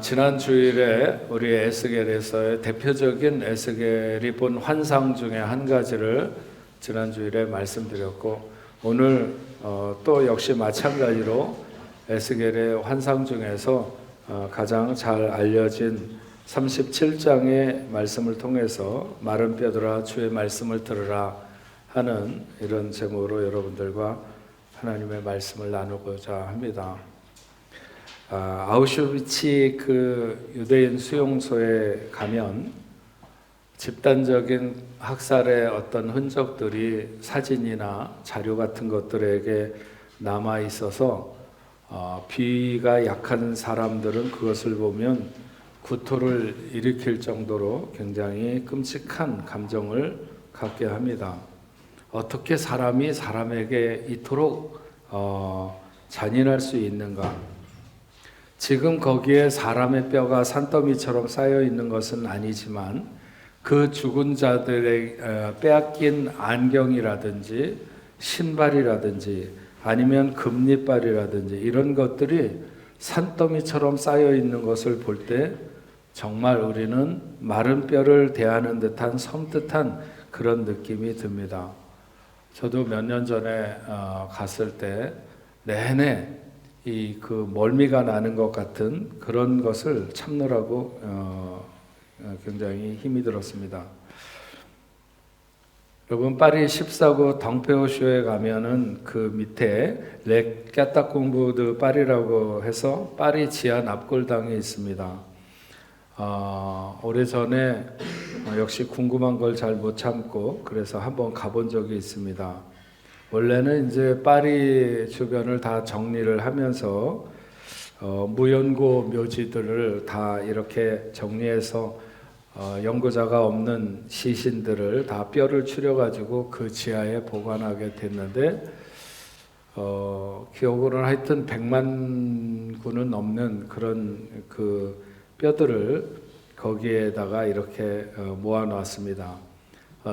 지난 주일에 우리 에스겔에서의 대표적인 에스겔이 본 환상 중에 한 가지를 지난 주일에 말씀드렸고, 오늘 또 역시 마찬가지로 에스겔의 환상 중에서 가장 잘 알려진 37장의 말씀을 통해서 마른 뼈들아 주의 말씀을 들으라 하는 이런 제목으로 여러분들과 하나님의 말씀을 나누고자 합니다. 아우슈비츠 그 유대인 수용소에 가면 집단적인 학살의 어떤 흔적들이 사진이나 자료 같은 것들에게 남아 있어서 비위가 약한 사람들은 그것을 보면 구토를 일으킬 정도로 굉장히 끔찍한 감정을 갖게 합니다. 어떻게 사람이 사람에게 이토록 잔인할 수 있는가? 지금 거기에 사람의 뼈가 산더미처럼 쌓여 있는 것은 아니지만 그 죽은 자들의 빼앗긴 안경이라든지 신발이라든지 아니면 금리빨이라든지 이런 것들이 산더미처럼 쌓여 있는 것을 볼 때 정말 우리는 마른 뼈를 대하는 듯한 섬뜩한 그런 느낌이 듭니다. 저도 몇 년 전에 갔을 때 내내 그 멀미가 나는 것 같은 그런 것을 참느라고 굉장히 힘이 들었습니다. 여러분, 파리 14구 덩페오쇼에 가면은 그 밑에 레 까따콩부 드 파리라고 해서 파리 지하 납골당이 있습니다. 오래전에 역시 궁금한 걸 잘 못 참고 그래서 한번 가본 적이 있습니다. 원래는 이제 파리 주변을 다 정리를 하면서 무연고 묘지들을 다 이렇게 정리해서 연고자가 없는 시신들을 다 뼈를 추려가지고 그 지하에 보관하게 됐는데 기억으로는 하여튼 100만 구는 넘는 그런 그 뼈들을 거기에다가 이렇게 모아놨습니다.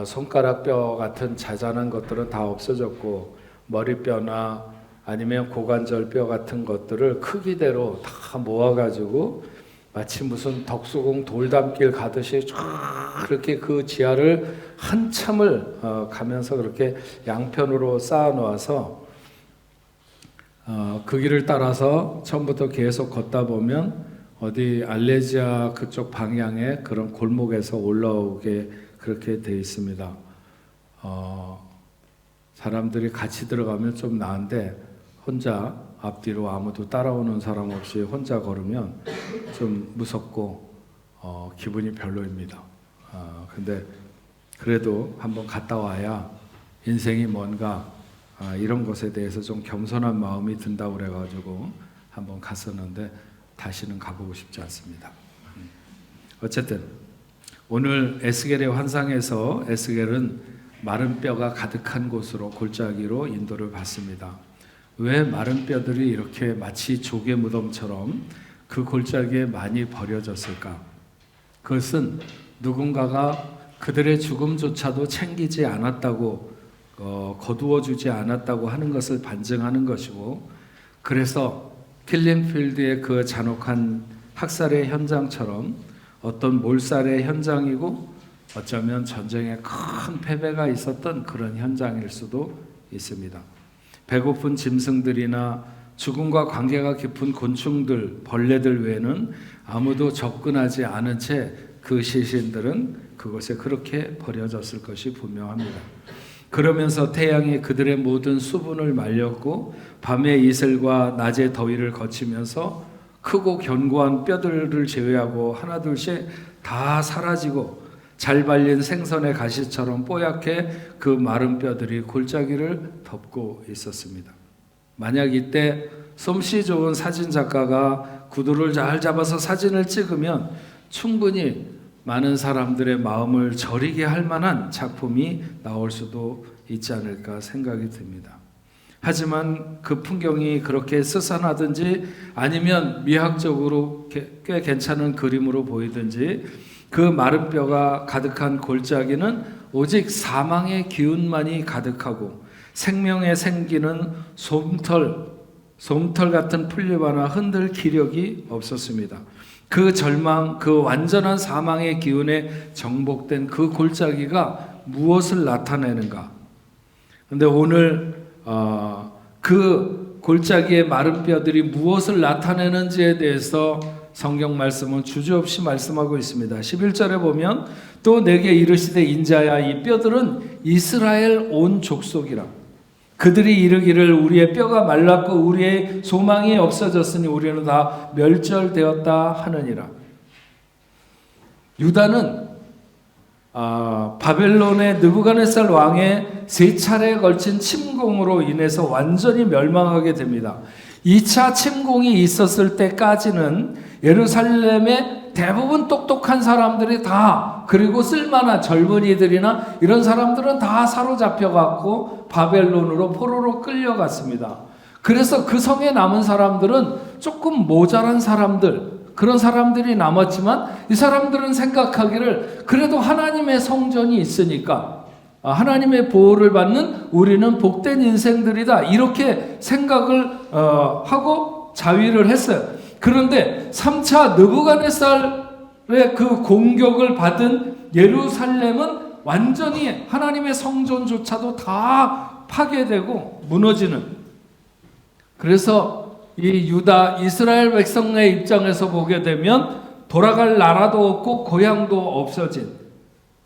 손가락 뼈 같은 자잘한 것들은 다 없어졌고 머리뼈나 아니면 고관절 뼈 같은 것들을 크기대로 다 모아가지고 마치 무슨 덕수궁 돌담길 가듯이 쫙 그렇게 그 지하를 한참을 가면서 그렇게 양편으로 쌓아 놓아서 그 길을 따라서 처음부터 계속 걷다 보면 어디 알레지아 그쪽 방향의 그런 골목에서 올라오게 그렇게 돼 있습니다. 사람들이 같이 들어가면 좀 나은데 혼자 앞뒤로 아무도 따라오는 사람 없이 혼자 걸으면 좀 무섭고 기분이 별로입니다. 근데 그래도 한번 갔다 와야 인생이 뭔가 이런 것에 대해서 좀 겸손한 마음이 든다고 그래가지고 한번 갔었는데 다시는 가보고 싶지 않습니다. 어쨌든 오늘 에스겔의 환상에서 에스겔은 마른 뼈가 가득한 곳으로 골짜기로 인도를 받습니다. 왜 마른 뼈들이 이렇게 마치 조개 무덤처럼 그 골짜기에 많이 버려졌을까? 그것은 누군가가 그들의 죽음조차도 챙기지 않았다고 거두어주지 않았다고 하는 것을 반증하는 것이고, 그래서 킬링필드의 그 잔혹한 학살의 현장처럼 어떤 몰살의 현장이고 어쩌면 전쟁에 큰 패배가 있었던 그런 현장일 수도 있습니다. 배고픈 짐승들이나 죽음과 관계가 깊은 곤충들, 벌레들 외에는 아무도 접근하지 않은 채 그 시신들은 그곳에 그렇게 버려졌을 것이 분명합니다. 그러면서 태양이 그들의 모든 수분을 말렸고 밤의 이슬과 낮의 더위를 거치면서 크고 견고한 뼈들을 제외하고 하나둘씩 다 사라지고 잘 발린 생선의 가시처럼 뽀얗게 그 마른 뼈들이 골짜기를 덮고 있었습니다. 만약 이때 솜씨 좋은 사진작가가 구도를 잘 잡아서 사진을 찍으면 충분히 많은 사람들의 마음을 저리게 할 만한 작품이 나올 수도 있지 않을까 생각이 듭니다. 하지만 그 풍경이 그렇게 스산하든지 아니면 미학적으로 꽤 괜찮은 그림으로 보이든지 그 마른 뼈가 가득한 골짜기는 오직 사망의 기운만이 가득하고 생명의 생기는 솜털 솜털 같은 풀잎 하나 흔들 기력이 없었습니다. 그 절망, 그 완전한 사망의 기운에 정복된 그 골짜기가 무엇을 나타내는가? 근데 오늘 그 골짜기의 마른 뼈들이 무엇을 나타내는지에 대해서 성경 말씀은 주저없이 말씀하고 있습니다. 11절에 보면 또 내게 이르시되 인자야 이 뼈들은 이스라엘 온 족속이라. 그들이 이르기를 우리의 뼈가 말랐고 우리의 소망이 없어졌으니 우리는 다 멸절되었다 하느니라. 유다는 바벨론의 느부갓네살 왕의 3차례에 걸친 침공으로 인해서 완전히 멸망하게 됩니다. 2차 침공이 있었을 때까지는 예루살렘의 대부분 똑똑한 사람들이 다, 그리고 쓸만한 젊은이들이나 이런 사람들은 다 사로잡혀갖고 바벨론으로 포로로 끌려갔습니다. 그래서 그 성에 남은 사람들은 조금 모자란 사람들, 그런 사람들이 남았지만 이 사람들은 생각하기를 그래도 하나님의 성전이 있으니까 하나님의 보호를 받는 우리는 복된 인생들이다, 이렇게 생각을 하고 자위를 했어요. 그런데 3차 느부갓네살의 그 공격을 받은 예루살렘은 완전히 하나님의 성전조차도 다 파괴되고 무너지는, 그래서 이 유다 이스라엘 백성의 입장에서 보게 되면 돌아갈 나라도 없고 고향도 없어진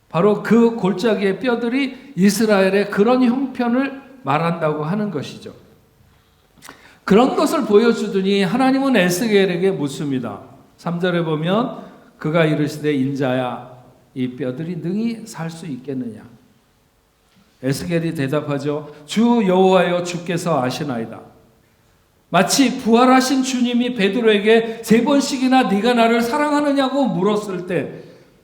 바로 그 골짜기의 뼈들이 이스라엘의 그런 형편을 말한다고 하는 것이죠. 그런 것을 보여주더니 하나님은 에스겔에게 묻습니다. 3절에 보면 그가 이르시되 인자야 이 뼈들이 능히 살 수 있겠느냐. 에스겔이 대답하죠. 주 여호와여 주께서 아시나이다. 마치 부활하신 주님이 베드로에게 3번씩이나 네가 나를 사랑하느냐고 물었을 때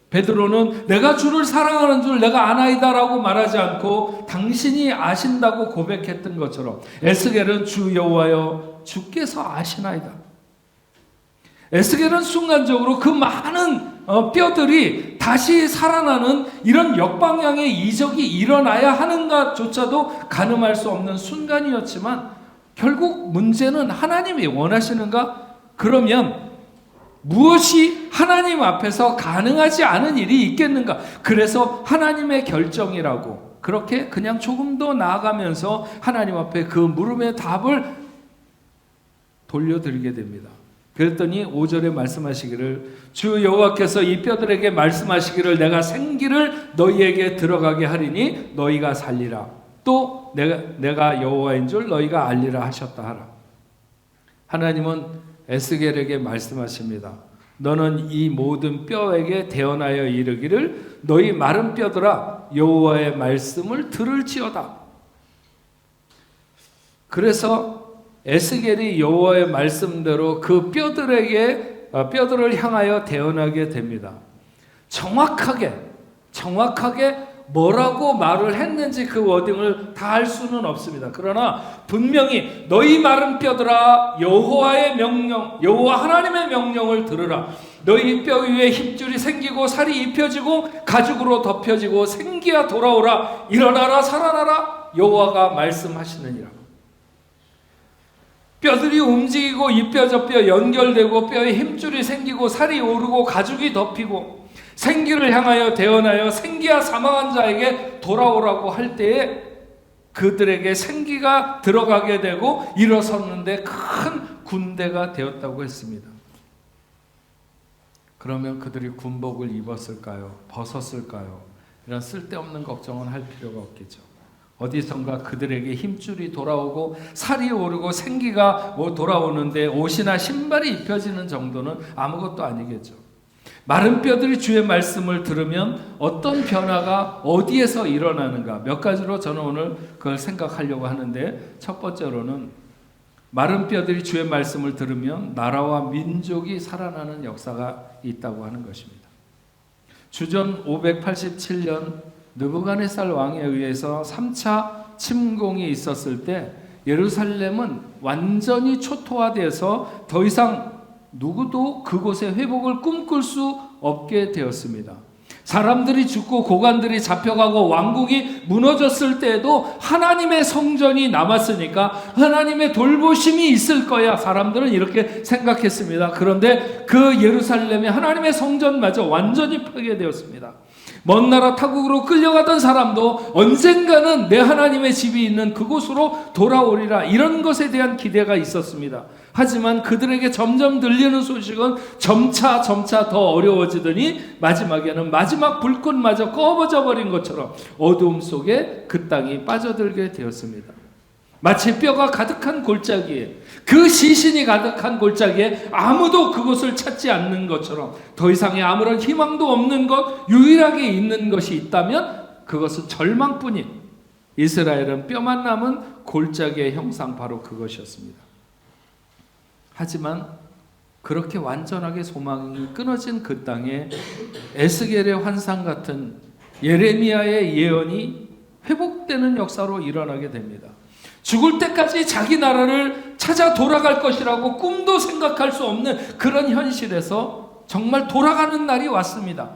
베드로는 내가 주를 사랑하는 줄 내가 아나이다라고 말하지 않고 당신이 아신다고 고백했던 것처럼 에스겔은 주 여호와여 주께서 아시나이다. 에스겔은 순간적으로 그 많은 뼈들이 다시 살아나는 이런 역방향의 이적이 일어나야 하는가조차도 가늠할 수 없는 순간이었지만 결국 문제는 하나님이 원하시는가? 그러면 무엇이 하나님 앞에서 가능하지 않은 일이 있겠는가? 그래서 하나님의 결정이라고 그렇게 그냥 조금 더 나아가면서 하나님 앞에 그 물음의 답을 돌려드리게 됩니다. 그랬더니 5절에 말씀하시기를 주 여호와께서 이 뼈들에게 말씀하시기를 내가 생기를 너희에게 들어가게 하리니 너희가 살리라. 또 내가 여호와인 줄 너희가 알리라 하셨다 하라. 하나님은 에스겔에게 말씀하십니다. 너는 이 모든 뼈에게 대언하여 이르기를 너희 마른 뼈들아 여호와의 말씀을 들을지어다. 그래서 에스겔이 여호와의 말씀대로 그 뼈들을 향하여 대언하게 됩니다. 정확하게 뭐라고 말을 했는지 그 워딩을 다 할 수는 없습니다. 그러나 분명히 너희 마른 뼈들아 여호와의 명령, 여호와 하나님의 명령을 들으라. 너희 뼈 위에 힘줄이 생기고 살이 입혀지고 가죽으로 덮여지고 생기야 돌아오라. 일어나라 살아나라. 여호와가 말씀하시느니라. 뼈들이 움직이고 이 뼈 저 뼈 연결되고 뼈에 힘줄이 생기고 살이 오르고 가죽이 덮이고 생기를 향하여 대언하여 생기야 사망한 자에게 돌아오라고 할 때에 그들에게 생기가 들어가게 되고 일어섰는데 큰 군대가 되었다고 했습니다. 그러면 그들이 군복을 입었을까요? 벗었을까요? 이런 쓸데없는 걱정은 할 필요가 없겠죠. 어디선가 그들에게 힘줄이 돌아오고 살이 오르고 생기가 돌아오는데 옷이나 신발이 입혀지는 정도는 아무것도 아니겠죠. 마른 뼈들이 주의 말씀을 들으면 어떤 변화가 어디에서 일어나는가 몇 가지로 저는 오늘 그걸 생각하려고 하는데, 첫 번째로는 마른 뼈들이 주의 말씀을 들으면 나라와 민족이 살아나는 역사가 있다고 하는 것입니다. 주전 587년 느부갓네살 왕에 의해서 3차 침공이 있었을 때 예루살렘은 완전히 초토화되어서 더 이상 누구도 그곳의 회복을 꿈꿀 수 없게 되었습니다. 사람들이 죽고 고관들이 잡혀가고 왕국이 무너졌을 때에도 하나님의 성전이 남았으니까 하나님의 돌보심이 있을 거야. 사람들은 이렇게 생각했습니다. 그런데 그 예루살렘의 하나님의 성전마저 완전히 파괴되었습니다. 먼 나라 타국으로 끌려가던 사람도 언젠가는 내 하나님의 집이 있는 그곳으로 돌아오리라, 이런 것에 대한 기대가 있었습니다. 하지만 그들에게 점점 들리는 소식은 점차 더 어려워지더니 마지막에는 마지막 불꽃마저 꺼버져 버린 것처럼 어두움 속에 그 땅이 빠져들게 되었습니다. 마치 뼈가 가득한 골짜기에, 그 시신이 가득한 골짜기에 아무도 그곳을 찾지 않는 것처럼 더 이상의 아무런 희망도 없는 것, 유일하게 있는 것이 있다면 그것은 절망뿐인, 이스라엘은 뼈만 남은 골짜기의 형상, 바로 그것이었습니다. 하지만 그렇게 완전하게 소망이 끊어진 그 땅에 에스겔의 환상 같은 예레미야의 예언이 회복되는 역사로 일어나게 됩니다. 죽을 때까지 자기 나라를 찾아 돌아갈 것이라고 꿈도 생각할 수 없는 그런 현실에서 정말 돌아가는 날이 왔습니다.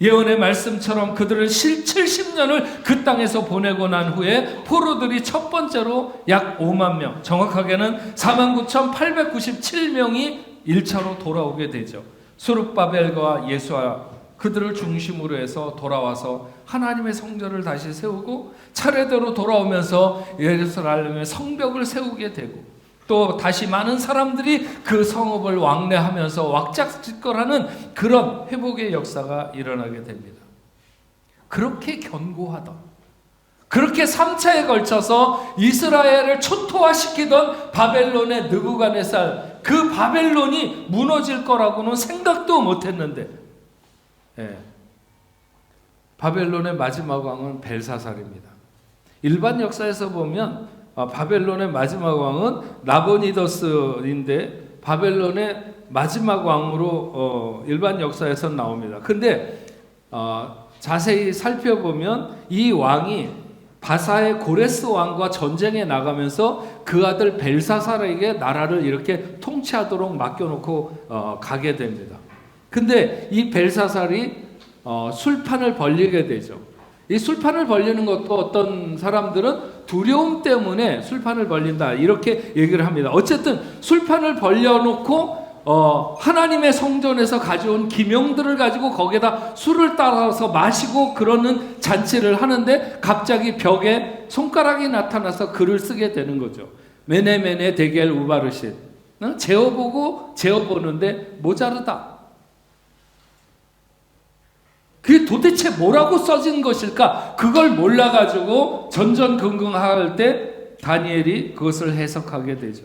예언의 말씀처럼 그들을 70년을 그 땅에서 보내고 난 후에 포로들이 첫 번째로 약 5만 명, 정확하게는 49,897명이 1차로 돌아오게 되죠. 스룹바벨과 예수아, 그들을 중심으로 해서 돌아와서 하나님의 성전을 다시 세우고 차례대로 돌아오면서 예루살렘의 성벽을 세우게 되고, 또 다시 많은 사람들이 그 성읍을 왕래하면서 왁작지껄하는 그런 회복의 역사가 일어나게 됩니다. 그렇게 견고하던, 그렇게 3차에 걸쳐서 이스라엘을 초토화시키던 바벨론의 느부갓네살, 그 바벨론이 무너질 거라고는 생각도 못했는데, 바벨론의 마지막 왕은 벨사살입니다. 일반 역사에서 보면 바벨론의 마지막 왕은 나보니더스인데 바벨론의 마지막 왕으로 일반 역사에서 나옵니다. 근데 자세히 살펴보면 이 왕이 바사의 고레스 왕과 전쟁에 나가면서 그 아들 벨사살에게 나라를 이렇게 통치하도록 맡겨놓고 가게 됩니다. 근데 이 벨사살이 술판을 벌리게 되죠. 이 술판을 벌리는 것도 어떤 사람들은 두려움 때문에 술판을 벌린다, 이렇게 얘기를 합니다. 어쨌든 술판을 벌려놓고 하나님의 성전에서 가져온 기명들을 가지고 거기에다 술을 따라서 마시고 그러는 잔치를 하는데 갑자기 벽에 손가락이 나타나서 글을 쓰게 되는 거죠. 메네메네 데겔 우바르신, 재어보고 재어보는데 모자르다. 그게 도대체 뭐라고 써진 것일까? 그걸 몰라가지고 전전긍긍할 때 다니엘이 그것을 해석하게 되죠.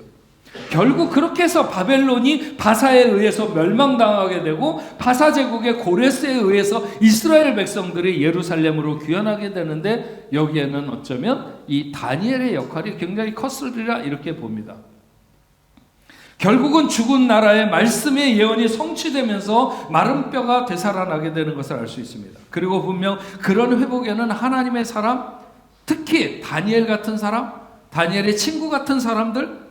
결국 그렇게 해서 바벨론이 바사에 의해서 멸망당하게 되고 바사 제국의 고레스에 의해서 이스라엘 백성들이 예루살렘으로 귀환하게 되는데, 여기에는 어쩌면 이 다니엘의 역할이 굉장히 컸으리라, 이렇게 봅니다. 결국은 죽은 나라의 말씀의 예언이 성취되면서 마른 뼈가 되살아나게 되는 것을 알 수 있습니다. 그리고 분명 그런 회복에는 하나님의 사람, 특히 다니엘 같은 사람, 다니엘의 친구 같은 사람들,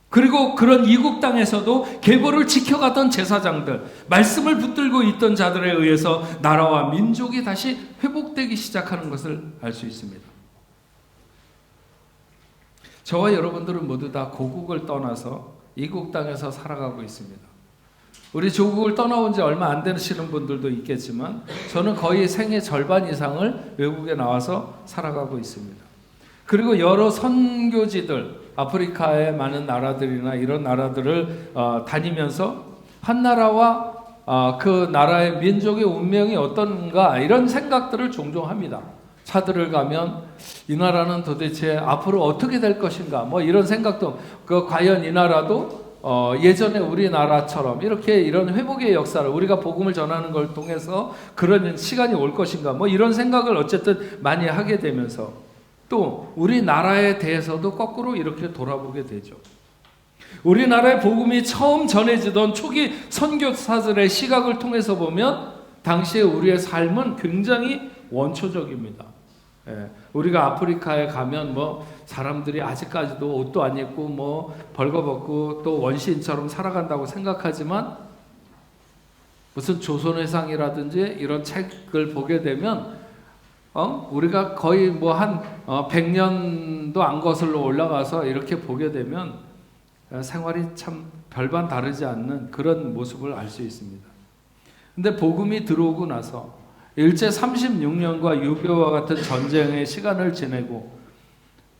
그리고 그런 이국 땅에서도 계보를 지켜가던 제사장들, 말씀을 붙들고 있던 자들에 의해서 나라와 민족이 다시 회복되기 시작하는 것을 알 수 있습니다. 저와 여러분들은 모두 다 고국을 떠나서 이국 땅에서 살아가고 있습니다. 우리 조국을 떠나온 지 얼마 안 되시는 분들도 있겠지만 저는 거의 생애 절반 이상을 외국에 나와서 살아가고 있습니다. 그리고 여러 선교지들, 아프리카의 많은 나라들이나 이런 나라들을 다니면서 한 나라와 그 나라의 민족의 운명이 어떤가, 이런 생각들을 종종 합니다. 차들을 가면 이 나라는 도대체 앞으로 어떻게 될 것인가, 뭐 이런 생각도, 과연 이 나라도 예전에 우리나라처럼 이렇게 이런 회복의 역사를, 우리가 복음을 전하는 걸 통해서 그런 시간이 올 것인가, 뭐 이런 생각을 어쨌든 많이 하게 되면서 또 우리나라에 대해서도 거꾸로 이렇게 돌아보게 되죠. 우리나라의 복음이 처음 전해지던 초기 선교사들의 시각을 통해서 보면 당시에 우리의 삶은 굉장히 원초적입니다. 우리가 아프리카에 가면 뭐 사람들이 아직까지도 옷도 안 입고 뭐 벌거벗고 또 원시인처럼 살아간다고 생각하지만 무슨 조선회상이라든지 이런 책을 보게 되면 우리가 거의 뭐 한 100년도 안 거슬러 올라가서 이렇게 보게 되면 생활이 참 별반 다르지 않는 그런 모습을 알 수 있습니다. 근데 복음이 들어오고 나서 일제 36년과 6.25와 같은 전쟁의 시간을 지내고,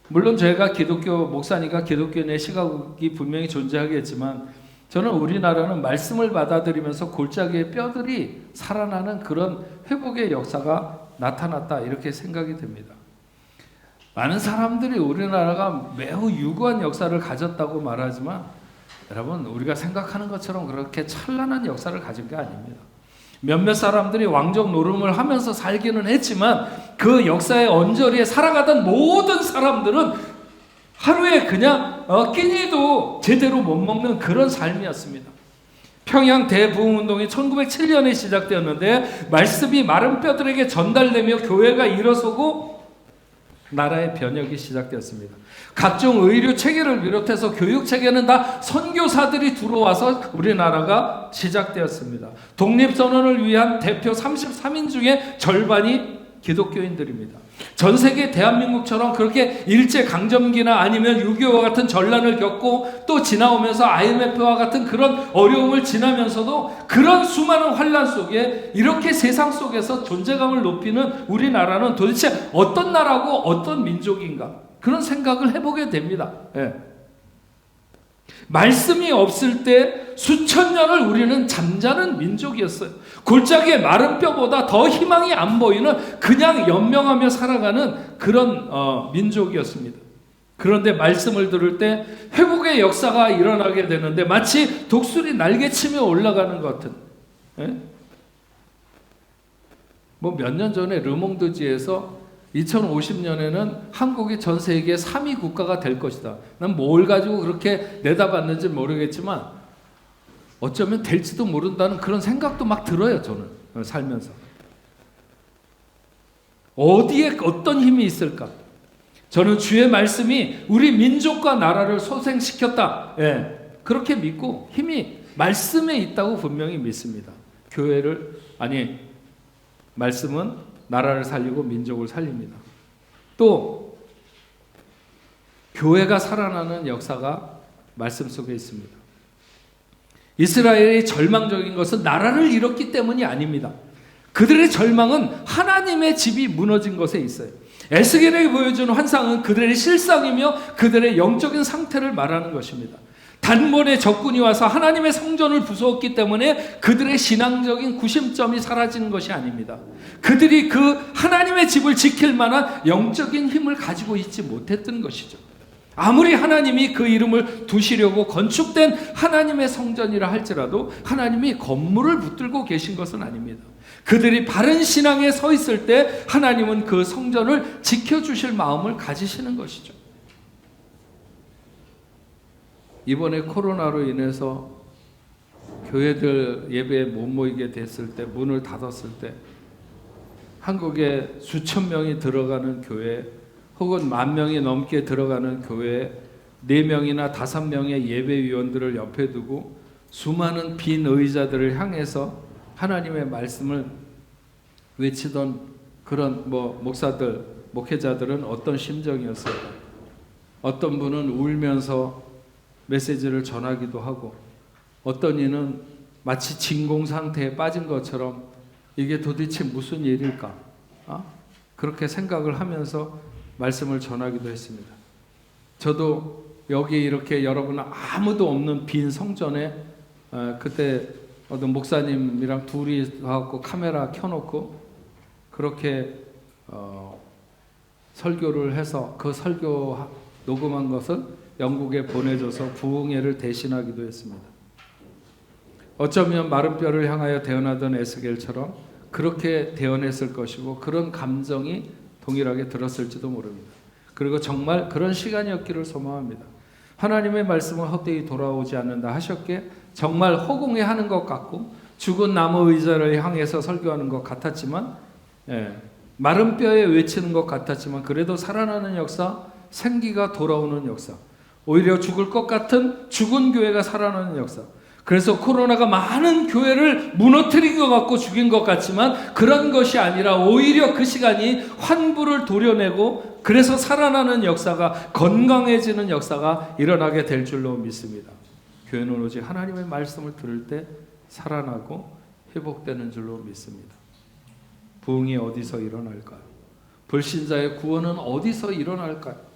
물론 제가 기독교 목사니까 기독교인의 시각이 분명히 존재하겠지만, 저는 우리나라는 말씀을 받아들이면서 골짜기의 뼈들이 살아나는 그런 회복의 역사가 나타났다, 이렇게 생각이 됩니다. 많은 사람들이 우리나라가 매우 유구한 역사를 가졌다고 말하지만, 여러분, 우리가 생각하는 것처럼 그렇게 찬란한 역사를 가진 게 아닙니다. 몇몇 사람들이 왕족 노름을 하면서 살기는 했지만, 그 역사의 언저리에 살아가던 모든 사람들은 하루에 그냥 끼니도 제대로 못 먹는 그런 삶이었습니다. 평양 대부흥운동이 1907년에 시작되었는데, 말씀이 마른 뼈들에게 전달되며 교회가 일어서고 나라의 변혁이 시작되었습니다. 각종 의료 체계를 비롯해서 교육 체계는 다 선교사들이 들어와서 우리나라가 시작되었습니다. 독립선언을 위한 대표 33인 중에 절반이 기독교인들입니다. 전 세계 대한민국처럼 그렇게 일제강점기나 아니면 6.25와 같은 전란을 겪고 또 지나오면서 IMF와 같은 그런 어려움을 지나면서도 그런 수많은 환란 속에 이렇게 세상 속에서 존재감을 높이는 우리나라는 도대체 어떤 나라고 어떤 민족인가, 그런 생각을 해보게 됩니다. 말씀이 없을 때 수천 년을 우리는 잠자는 민족이었어요. 골짜기의 마른 뼈보다 더 희망이 안 보이는, 그냥 연명하며 살아가는 그런 민족이었습니다. 그런데 말씀을 들을 때 회복의 역사가 일어나게 되는데, 마치 독수리 날개치며 올라가는 것 같은. 뭐 몇 년 전에 르몽드지에서 2050년에는 한국이 전 세계 3위 국가가 될 것이다. 난 뭘 가지고 그렇게 내다봤는지 모르겠지만 어쩌면 될지도 모른다는 그런 생각도 막 들어요. 저는 살면서. 어디에 어떤 힘이 있을까? 저는 주의 말씀이 우리 민족과 나라를 소생시켰다, 그렇게 믿고 힘이 말씀에 있다고 분명히 믿습니다. 말씀은 나라를 살리고 민족을 살립니다. 또 교회가 살아나는 역사가 말씀 속에 있습니다. 이스라엘이 절망적인 것은 나라를 잃었기 때문이 아닙니다. 그들의 절망은 하나님의 집이 무너진 것에 있어요. 에스겔에게 보여주는 환상은 그들의 실상이며 그들의 영적인 상태를 말하는 것입니다. 단번에 적군이 와서 하나님의 성전을 부수었기 때문에 그들의 신앙적인 구심점이 사라지는 것이 아닙니다. 그들이 그 하나님의 집을 지킬 만한 영적인 힘을 가지고 있지 못했던 것이죠. 아무리 하나님이 그 이름을 두시려고 건축된 하나님의 성전이라 할지라도 하나님이 건물을 붙들고 계신 것은 아닙니다. 그들이 바른 신앙에 서 있을 때 하나님은 그 성전을 지켜주실 마음을 가지시는 것이죠. 이번에 코로나로 인해서 교회들 예배에 못 모이게 됐을 때, 문을 닫았을 때 한국에 수천 명이 들어가는 교회, 혹은 10,000명이 넘게 들어가는 교회에 4명이나 5명의 예배위원들을 옆에 두고 수많은 빈 의자들을 향해서 하나님의 말씀을 외치던 그런 목사들, 목회자들은 어떤 심정이었어요? 어떤 분은 울면서 메시지를 전하기도 하고, 어떤 이는 마치 진공 상태에 빠진 것처럼 이게 도대체 무슨 일일까? 그렇게 생각을 하면서 말씀을 전하기도 했습니다. 저도 여기 이렇게 여러분 아무도 없는 빈 성전에 그때 어떤 목사님이랑 둘이 가고 카메라 켜놓고 그렇게 설교를 해서 그 설교 녹음한 것을 영국에 보내줘서 부흥회를 대신하기도 했습니다. 어쩌면 마른 뼈를 향하여 대언하던 에스겔처럼 그렇게 대언했을 것이고, 그런 감정이 동일하게 들었을지도 모릅니다. 그리고 정말 그런 시간이었기를 소망합니다. 하나님의 말씀은 헛되이 돌아오지 않는다 하셨기에 정말 허공에 하는 것 같고 죽은 나무 의자를 향해서 설교하는 것 같았지만, 마른 뼈에 외치는 것 같았지만 그래도 살아나는 역사, 생기가 돌아오는 역사, 오히려 죽을 것 같은 죽은 교회가 살아나는 역사, 그래서 코로나가 많은 교회를 무너뜨린 것 같고 죽인 것 같지만 그런 것이 아니라 오히려 그 시간이 환부를 도려내고 그래서 살아나는 역사가, 건강해지는 역사가 일어나게 될 줄로 믿습니다. 교회는 오직 하나님의 말씀을 들을 때 살아나고 회복되는 줄로 믿습니다. 부흥이 어디서 일어날까요? 불신자의 구원은 어디서 일어날까요?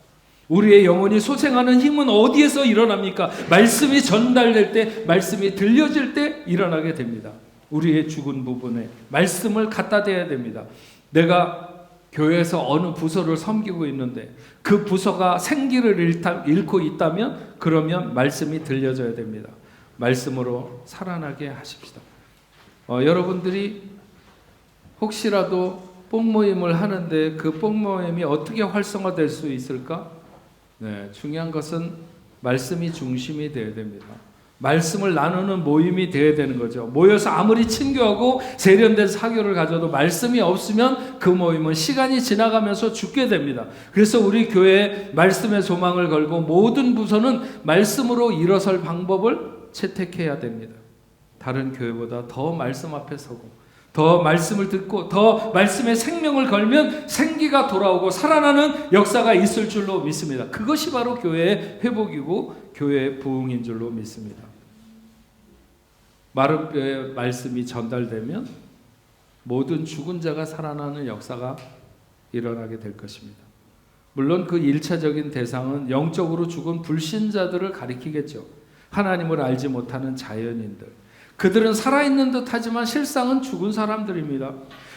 우리의 영혼이 소생하는 힘은 어디에서 일어납니까? 말씀이 전달될 때, 말씀이 들려질 때 일어나게 됩니다. 우리의 죽은 부분에 말씀을 갖다 대야 됩니다. 내가 교회에서 어느 부서를 섬기고 있는데 그 부서가 생기를 잃고 있다면 그러면 말씀이 들려져야 됩니다. 말씀으로 살아나게 하십시다. 여러분들이 혹시라도 뽕모임을 하는데 그 뽕모임이 어떻게 활성화될 수 있을까? 네, 중요한 것은 말씀이 중심이 되어야 됩니다. 말씀을 나누는 모임이 되어야 되는 거죠. 모여서 아무리 친교하고 세련된 사교를 가져도 말씀이 없으면 그 모임은 시간이 지나가면서 죽게 됩니다. 그래서 우리 교회에 말씀의 소망을 걸고 모든 부서는 말씀으로 일어설 방법을 채택해야 됩니다. 다른 교회보다 더 말씀 앞에 서고 더 말씀을 듣고 더 말씀의 생명을 걸면 생기가 돌아오고 살아나는 역사가 있을 줄로 믿습니다. 그것이 바로 교회의 회복이고 교회의 부흥인 줄로 믿습니다. 마른 뼈에 말씀이 전달되면 모든 죽은 자가 살아나는 역사가 일어나게 될 것입니다. 물론 그 1차적인 대상은 영적으로 죽은 불신자들을 가리키겠죠. 하나님을 알지 못하는 자연인들. 그들은 살아있는 듯 하지만 실상은 죽은 사람들입니다.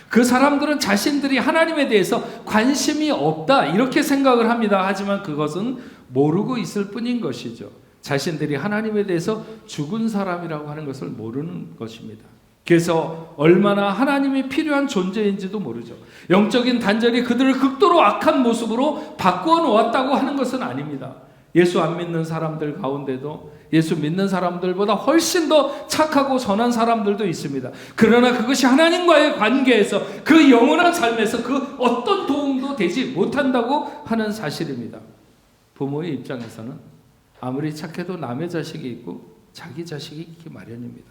그 사람들은 자신들이 하나님에 대해서 관심이 없다 이렇게 생각을 합니다. 하지만 그것은 모르고 있을 뿐인 것이죠. 자신들이 하나님에 대해서 죽은 사람이라고 하는 것을 모르는 것입니다. 그래서 얼마나 하나님이 필요한 존재인지도 모르죠. 영적인 단절이 그들을 극도로 악한 모습으로 바꾸어 놓았다고 하는 것은 아닙니다. 예수 안 믿는 사람들 가운데도 예수 믿는 사람들보다 훨씬 더 착하고 선한 사람들도 있습니다. 그러나 그것이 하나님과의 관계에서 그 영원한 삶에서 그 어떤 도움도 되지 못한다고 하는 사실입니다. 부모의 입장에서는 아무리 착해도 남의 자식이 있고 자기 자식이 있기 마련입니다.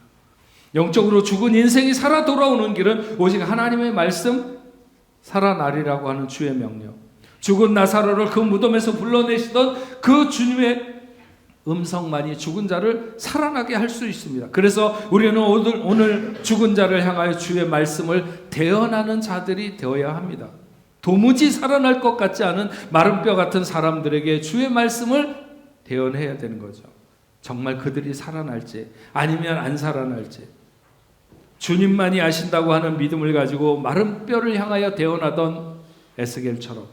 영적으로 죽은 인생이 살아 돌아오는 길은 오직 하나님의 말씀, 살아나리라고 하는 주의 명령. 죽은 나사로를 그 무덤에서 불러내시던 그 주님의 음성만이 죽은 자를 살아나게 할 수 있습니다. 그래서 우리는 오늘 죽은 자를 향하여 주의 말씀을 대언하는 자들이 되어야 합니다. 도무지 살아날 것 같지 않은 마른 뼈 같은 사람들에게 주의 말씀을 대언해야 되는 거죠. 정말 그들이 살아날지 아니면 안 살아날지 주님만이 아신다고 하는 믿음을 가지고 마른 뼈를 향하여 대언하던 에스겔처럼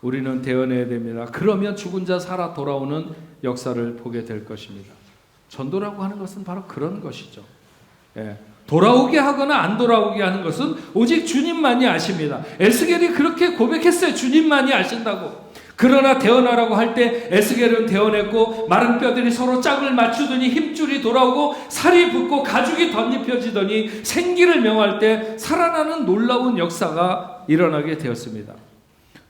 우리는 대언해야 됩니다. 그러면 죽은 자 살아 돌아오는 역사를 보게 될 것입니다. 전도라고 하는 것은 바로 그런 것이죠. 돌아오게 하거나 안 돌아오게 하는 것은 오직 주님만이 아십니다. 에스겔이 그렇게 고백했어요. 주님만이 아신다고. 그러나 대언하라고 할 때 에스겔은 대언했고 마른 뼈들이 서로 짝을 맞추더니 힘줄이 돌아오고 살이 붙고 가죽이 덧입혀지더니 생기를 명할 때 살아나는 놀라운 역사가 일어나게 되었습니다.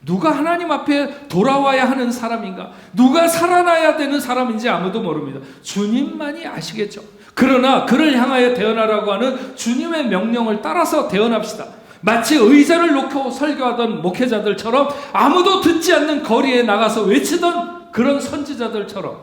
누가 하나님 앞에 돌아와야 하는 사람인가? 누가 살아나야 되는 사람인지 아무도 모릅니다. 주님만이 아시겠죠. 그러나 그를 향하여 대언하라고 하는 주님의 명령을 따라서 대언합시다. 마치 의자를 놓고 설교하던 목회자들처럼 아무도 듣지 않는 거리에 나가서 외치던 그런 선지자들처럼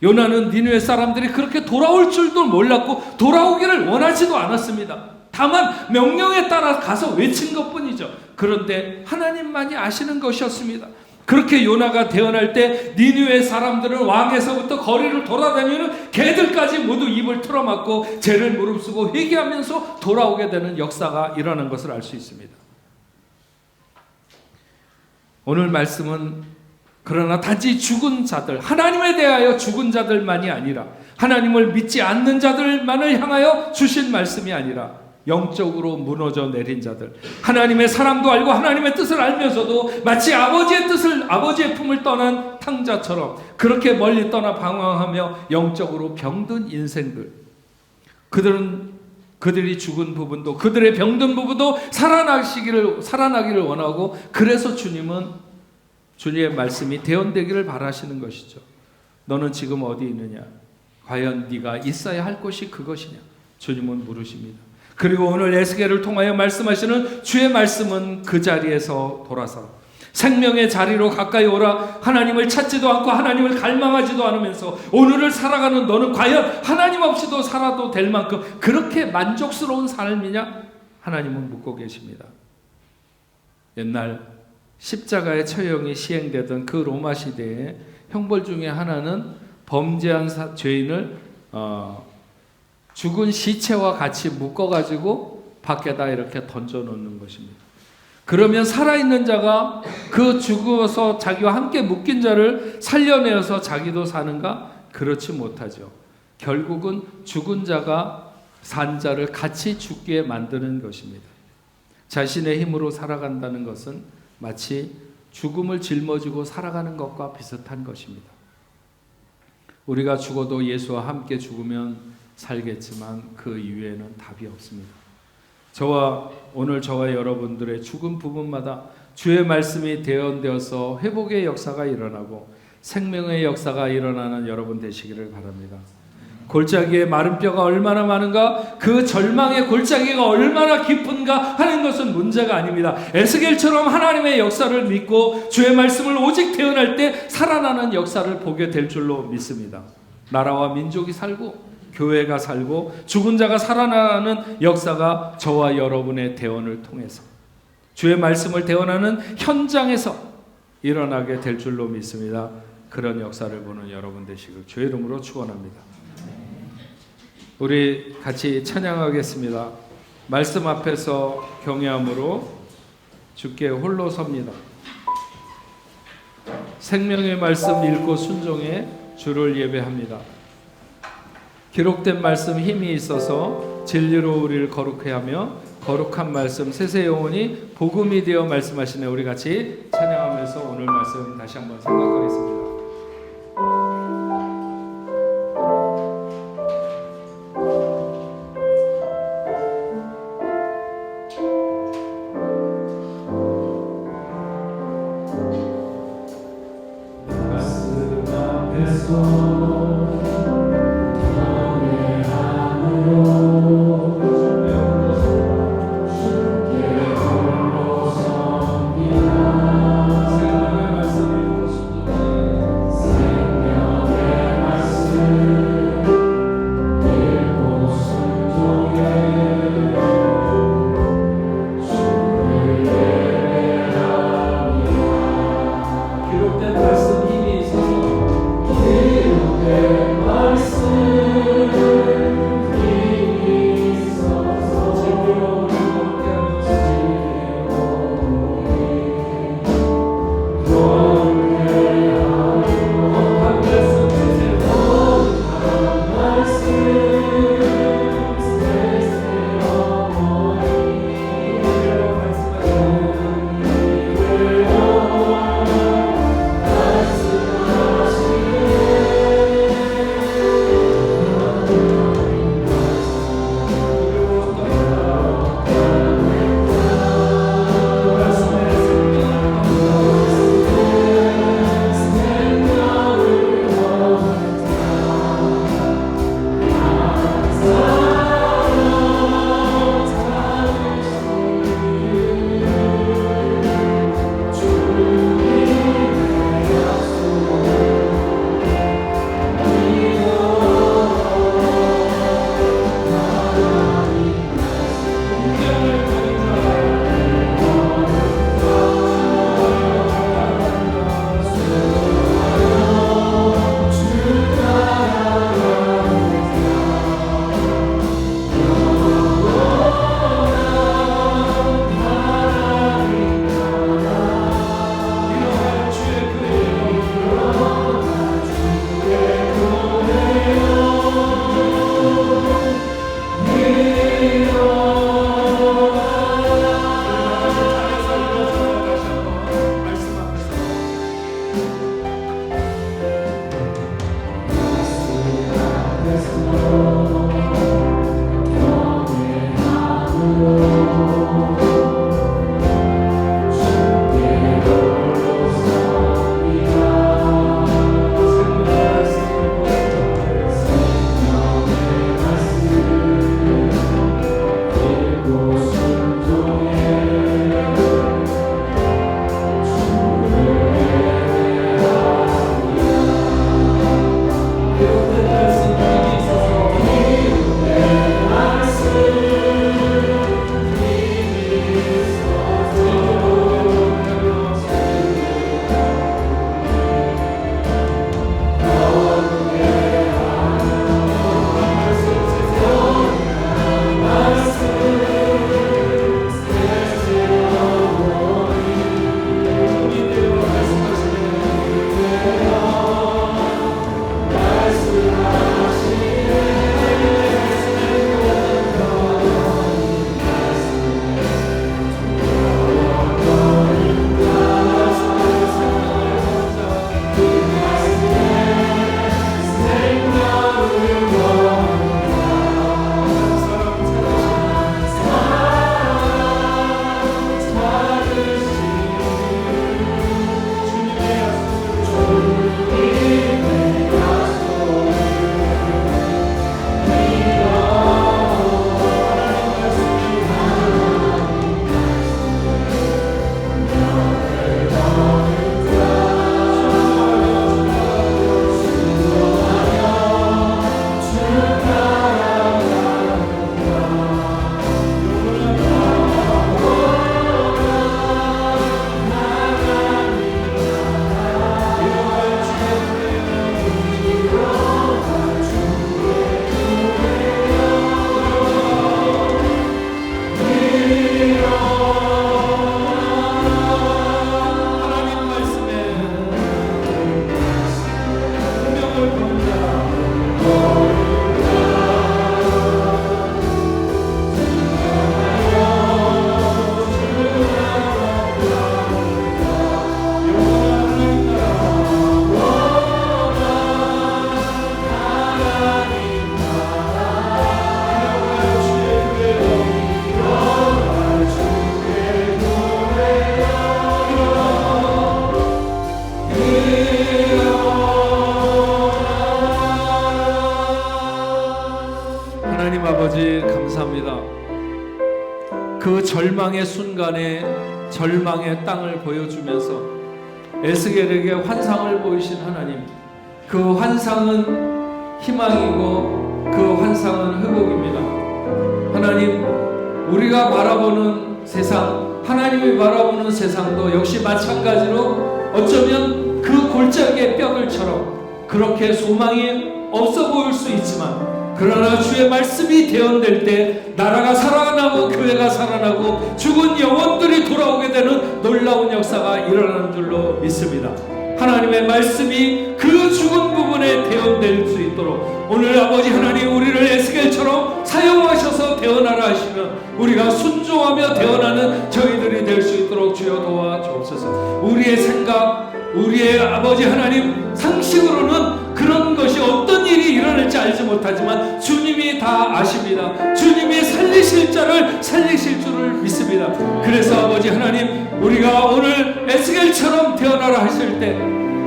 요나는 니느웨 사람들이 그렇게 돌아올 줄도 몰랐고 돌아오기를 원하지도 않았습니다. 다만 명령에 따라 가서 외친 것뿐이죠. 그런데 하나님만이 아시는 것이었습니다. 그렇게 요나가 대언할 때 니느웨 사람들은 왕에서부터 거리를 돌아다니는 개들까지 모두 입을 틀어막고 죄를 무릅쓰고 회개하면서 돌아오게 되는 역사가 일어난 것을 알 수 있습니다. 오늘 말씀은 그러나 단지 죽은 자들, 하나님에 대하여 죽은 자들만이 아니라 하나님을 믿지 않는 자들만을 향하여 주신 말씀이 아니라 영적으로 무너져 내린 자들, 하나님의 사랑도 알고 하나님의 뜻을 알면서도 마치 아버지의 품을 떠난 탕자처럼 그렇게 멀리 떠나 방황하며 영적으로 병든 인생들, 그들이 죽은 부분도 그들의 병든 부분도 살아나기를 원하고 그래서 주님은 주님의 말씀이 대언되기를 바라시는 것이죠. 너는 지금 어디 있느냐? 과연 네가 있어야 할 곳이 그것이냐? 주님은 물으십니다. 그리고 오늘 에스겔을 통하여 말씀하시는 주의 말씀은 그 자리에서 돌아서 생명의 자리로 가까이 오라. 하나님을 찾지도 않고 하나님을 갈망하지도 않으면서 오늘을 살아가는 너는 과연 하나님 없이도 살아도 될 만큼 그렇게 만족스러운 삶이냐? 하나님은 묻고 계십니다. 옛날 십자가의 처형이 시행되던 그 로마 시대에 형벌 중에 하나는 범죄한 죄인을 죽은 시체와 같이 묶어가지고 밖에다 이렇게 던져놓는 것입니다. 그러면 살아있는 자가 그 죽어서 자기와 함께 묶인 자를 살려내어서 자기도 사는가? 그렇지 못하죠. 결국은 죽은 자가 산 자를 같이 죽게 만드는 것입니다. 자신의 힘으로 살아간다는 것은 마치 죽음을 짊어지고 살아가는 것과 비슷한 것입니다. 우리가 죽어도 예수와 함께 죽으면 살겠지만 그 이후에는 답이 없습니다. 오늘 저와 여러분들의 죽은 부분마다 주의 말씀이 대언되어서 회복의 역사가 일어나고 생명의 역사가 일어나는 여러분 되시기를 바랍니다. 골짜기에 마른 뼈가 얼마나 많은가, 그 절망의 골짜기가 얼마나 깊은가 하는 것은 문제가 아닙니다. 에스겔처럼 하나님의 역사를 믿고 주의 말씀을 오직 대언할 때 살아나는 역사를 보게 될 줄로 믿습니다. 나라와 민족이 살고 교회가 살고 죽은 자가 살아나는 역사가 저와 여러분의 대언을 통해서 주의 말씀을 대언하는 현장에서 일어나게 될 줄로 믿습니다. 그런 역사를 보는 여러분 되시길 주의 이름으로 축원합니다. 우리 같이 찬양하겠습니다. 말씀 앞에서 경외함으로 주께 홀로 섭니다. 생명의 말씀 읽고 순종해 주를 예배합니다. 기록된 말씀 힘이 있어서 진리로 우리를 거룩해 하며 거룩한 말씀 세세 영혼이 복음이 되어 말씀하시네. 우리 같이 찬양하면서 오늘 말씀 다시 한번 생각하겠습니다. 그 절망의 순간에 절망의 땅을 보여주면서 에스겔에게 환상을 보이신 하나님, 그 환상은 희망이고 그 환상은 회복입니다. 하나님, 우리가 바라보는 세상, 하나님이 바라보는 세상도 역시 마찬가지로 어쩌면 그 골짜기의 뼈들처럼 그렇게 소망이 없어 보일 수 있지만, 그러나 주의 말씀이 대언될 때 나라가 살아나고 교회가 살아나고 죽은 영혼들이 돌아오게 되는 놀라운 역사가 일어나는 줄로 믿습니다. 하나님의 말씀이 그 죽은 부분에 대언될 수 있도록 오늘 아버지 하나님, 우리를 에스겔처럼 사용하셔서 대언하라 하시면 우리가 순종하며 대언하는 저희들이 될 수 있도록 주여 도와주옵소서. 우리의 생각, 우리의 아버지 하나님 상식으로는 그런 것이 어떤 일이 일어날지 알지 못하지만 주님이 다 아십니다. 주님이 살리실 자를 살리실 줄을 믿습니다. 그래서 아버지 하나님, 우리가 오늘 에스겔처럼 태어나라 하실 때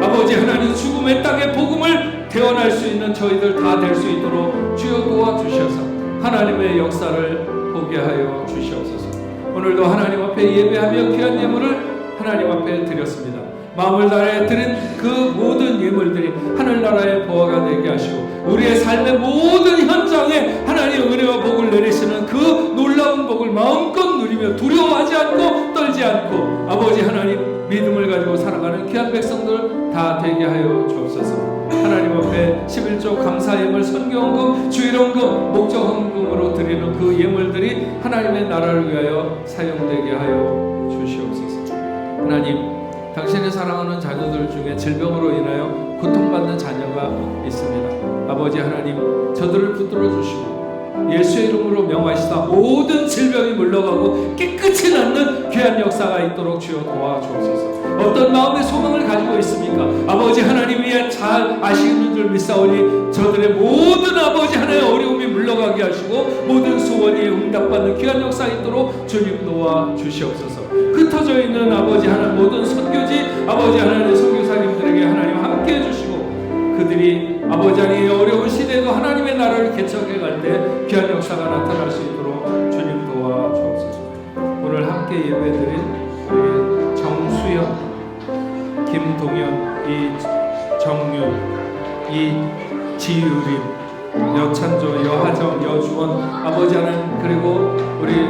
아버지 하나님, 죽음의 땅에 복음을 태어날 수 있는 저희들 다 될 수 있도록 주여 도와주셔서 하나님의 역사를 보게 하여 주시옵소서. 오늘도 하나님 앞에 예배하며 귀한 예물을 하나님 앞에 드렸습니다. 마음을 다해 드린 그 모든 예물들이 하늘나라의 보화가 되게 하시고 우리의 삶의 모든 현장에 하나님의 은혜와 복을 내리시는 그 놀라운 복을 마음껏 누리며 두려워하지 않고 떨지 않고 아버지 하나님 믿음을 가지고 살아가는 귀한 백성들 다 되게 하여 주옵소서. 하나님 앞에 11조 감사예물, 선교헌금, 주일헌금, 목적헌금으로 드리는 그 예물들이 하나님의 나라를 위하여 사용되게 하여 주시옵소서. 하나님, 당신의 사랑하는 자녀들 중에 질병으로 인하여 고통받는 자녀가 있습니다. 아버지 하나님, 저들을 붙들어 주시고 예수의 이름으로 명하시다 모든 질병이 물러가고 깨끗이 낫는 귀한 역사가 있도록 주여 도와주옵소서. 어떤 마음의 소망을 가지고 있습니까? 아버지 하나님이 잘 아시는 줄 믿사오니 저들의 모든 아버지 하나님의 어려움이 물러가게 하시고 모든 소원이 응답받는 귀한 역사 있도록 주님 도와주시옵소서. 흩어져 있는 아버지 하나님 모든 선교지 아버지 하나님의 선교사님들에게 하나님 함께 해주시고 그들이 아버지 하나님의 어려운 시대도 하나님의 나라를 개척해 갈 때 귀한 역사가 나타날 수 있도록 주님 도와주옵소서. 오늘 함께 예배드린 우리 정수영, 김동현, 이정윤, 지유림, 여찬조, 여하정, 여주원, 아버지 하나님, 그리고 우리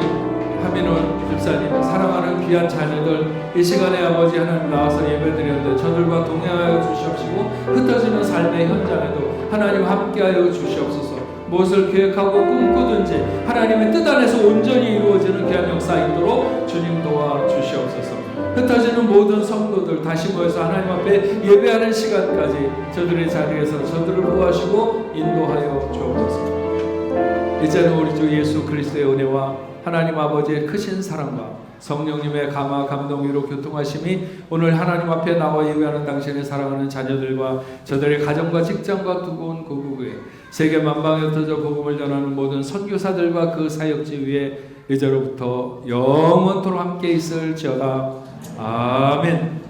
하민원 집사님, 사랑하는 귀한 자녀들 이 시간에 아버지 하나님 나와서 예배드렸는데 저들과 동행하여 주시옵시고 흩어지는 삶의 현장에도 하나님 함께하여 주시옵소서. 무엇을 계획하고 꿈꾸든지 하나님의 뜻 안에서 온전히 이루어지는 귀한 역사 있도록 주님 도와주시옵소서. 흩어지는 모든 성도들 다시 모여서 하나님 앞에 예배하는 시간까지 저들의 자리에서 저들을 보호하시고 인도하여 주옵소서. 이제는 우리 주 예수 그리스도의 은혜와 하나님 아버지의 크신 사랑과 성령님의 감화 감동으로 교통하심이 오늘 하나님 앞에 나와 예배하는 당신의 사랑하는 자녀들과 저들의 가정과 직장과 두고 온 고국에 세계 만방에 흩어져 복음을 전하는 모든 선교사들과 그 사역지 위에 이제로부터 영원토록 함께 있을지어다. 아멘.